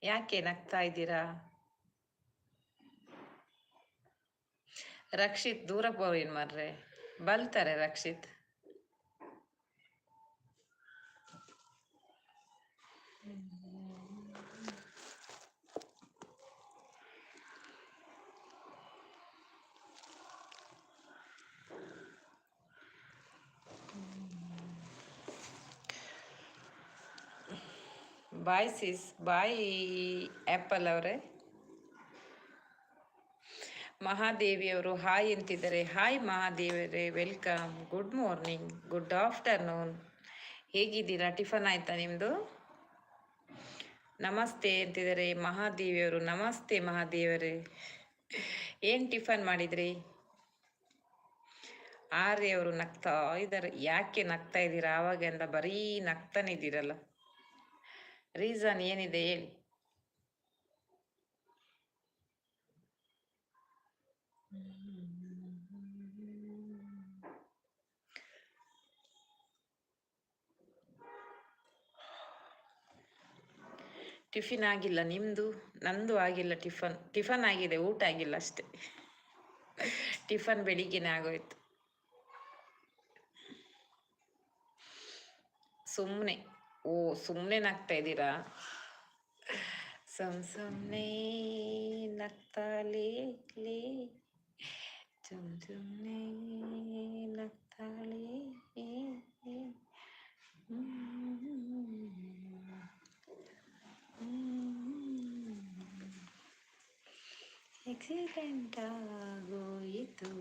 ಯಾಕೆ ನಗ್ತಾ ಇದ್ದೀರಾ? ರಕ್ಷಿತ್ ದೂರ ಹೋಗಿನ್ ಮಾರ್ರೆ, ಬಲ್ತಾರೆ ರಕ್ಷಿತ್. ಬಾಯ್ ಸಿಸ್, ಬಾಯ್ ಆ್ಯಪಲ್ ಅವರೇ. ಮಹಾದೇವಿಯವರು ಹಾಯ್ ಅಂತಿದ್ದಾರೆ. ಹಾಯ್ ಮಹಾದೇವರೇ, welcome. Good morning, good afternoon. ಹೇಗಿದ್ದೀರಾ? ಟಿಫನ್ ಆಯ್ತಾ ನಿಮ್ಮದು? ನಮಸ್ತೆ ಅಂತಿದ್ದಾರೆ ಮಹಾದೇವಿಯವರು. ನಮಸ್ತೆ ಮಹಾದೇವರೇ. ಏನು ಟಿಫನ್ ಮಾಡಿದ್ರಿ? ಆರ್ಯವರು ನಗ್ತಾ ಇದ್ದಾರೆ. ಯಾಕೆ ನಗ್ತಾ ಇದ್ದೀರಾ? ಆವಾಗಿಂದ ಬರೀ ನಗ್ತಾನೆ ಇದ್ದೀರಲ್ಲ, ರೀಸನ್ ಏನಿದೆ ಹೇಳಿ. ಟಿಫಿನ್ ಆಗಿಲ್ಲ ನಿಮ್ಮದು? ನಂದು ಆಗಿಲ್ಲ. ಟಿಫನ್ ಆಗಿದೆ, ಊಟ ಆಗಿಲ್ಲ ಅಷ್ಟೆ. ಟಿಫನ್ ಬೆಳಿಗ್ಗೆನೇ ಆಗೋಯ್ತು. ಸುಮ್ಮನೆ. ಓ, ಸುಮ್ಮನೆ ನಗ್ತಾ ಇದ್ದೀರಾ? ಸುಮ್ಮನೆ ನಗ್ತಾಳೆ ಸುಮ್ಮನೆ ನಗ್ತಾಳೆ. ಆಕ್ಸಿಡೆಂಟ್ ಆಗೋಯಿತು.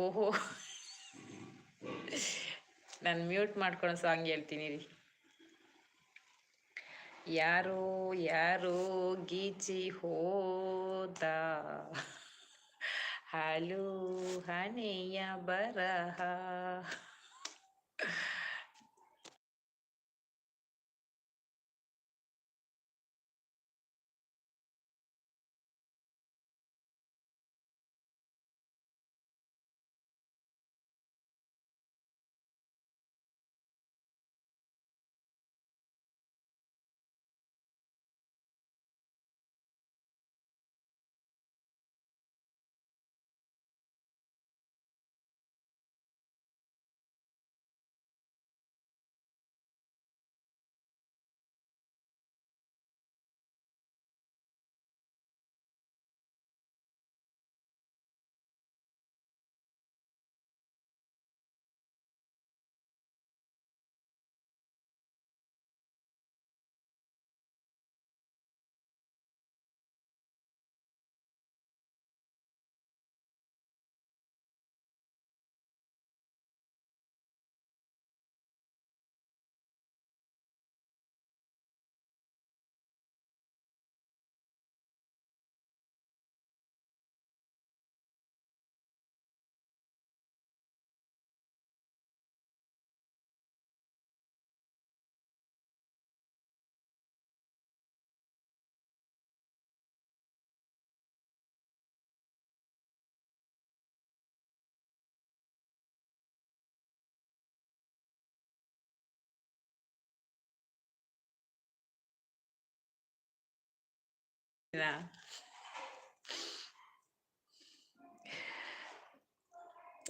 ಓಹೋ, ನಾನು ಮ್ಯೂಟ್ ಮಾಡ್ಕೊಂಡು ಸಾಂಗ್ ಹೇಳ್ತೀನಿ ರೀ. ಯಾರೋ ಯಾರೋ ಗೀಚಿ ಹೋದ, ಹಾಲು ಹಣೆಯ ಬರಹ.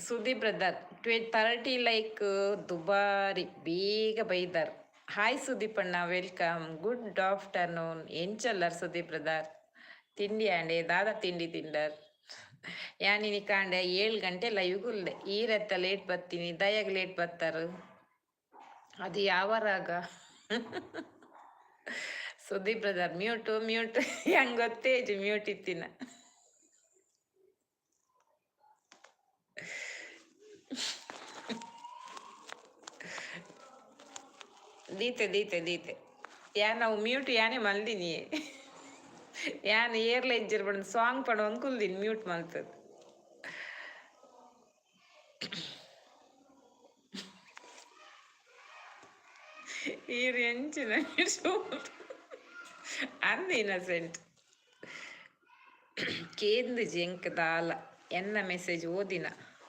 ಸುದೀಪ್ ಬ್ರದರ್ 30 ಲೈಕ್ ದುಬಾರಿ, ಬೇಗ ಬೈದರ್. ಹಾಯ್ ಸುದೀಪ್ ಅಣ್ಣ, ವೆಲ್ಕಮ್. Good afternoon. ಎಂಚಲ್ಲರ್ ಸುದೀಪ್ ಬ್ರದರ್? ತಿಂಡಿ ಆಂಡೆ ದಾದ ತಿಂಡಿ ತಿಂಡರ್. ಯಾನಿನಿ ಕಾಂಡೆ 7 ಗಂಟೆ ಲೈವ್ಗುಲ್ದೆ. ಈರತ್ತ ಲೇಟ್ ಬರ್ತೀನಿ, ದಯಾಗ ಲೇಟ್ ಬರ್ತಾರು. ಅದು ಯಾವ ರಾಗ? ಸುದೀಪ್ ಬ್ರದರ್ ಮ್ಯೂಟ್ ಹೆಂಗ್ ಗೊತ್ತೇಜು ಮ್ಯೂಟ್ ಇತ್ತಿನ. ದೀತೆ ಯಾನ್ ನಾವು ಮ್ಯೂಟ್ ಯಾನೇ ಮಲ್ದಿನಿ. ಯಾನ್ ಏರ್ಲ ಇಜ್ಜರ್ ಬಂದು ಸಾಂಗ್ ಪಡ ಅನ್ಕುಲ್ದಿನಿ ಮ್ಯೂಟ್ ಮಲ್ತದ. ಈರು ಎಂಚಿನ ಅಂದ ಇನ್ನಸೆಂಟ್ ಕೇಂದು ಜೆಂಕ್ ದಾಲ ಎನ್ನ ಮೆಸೇಜ್ ಓದಿನ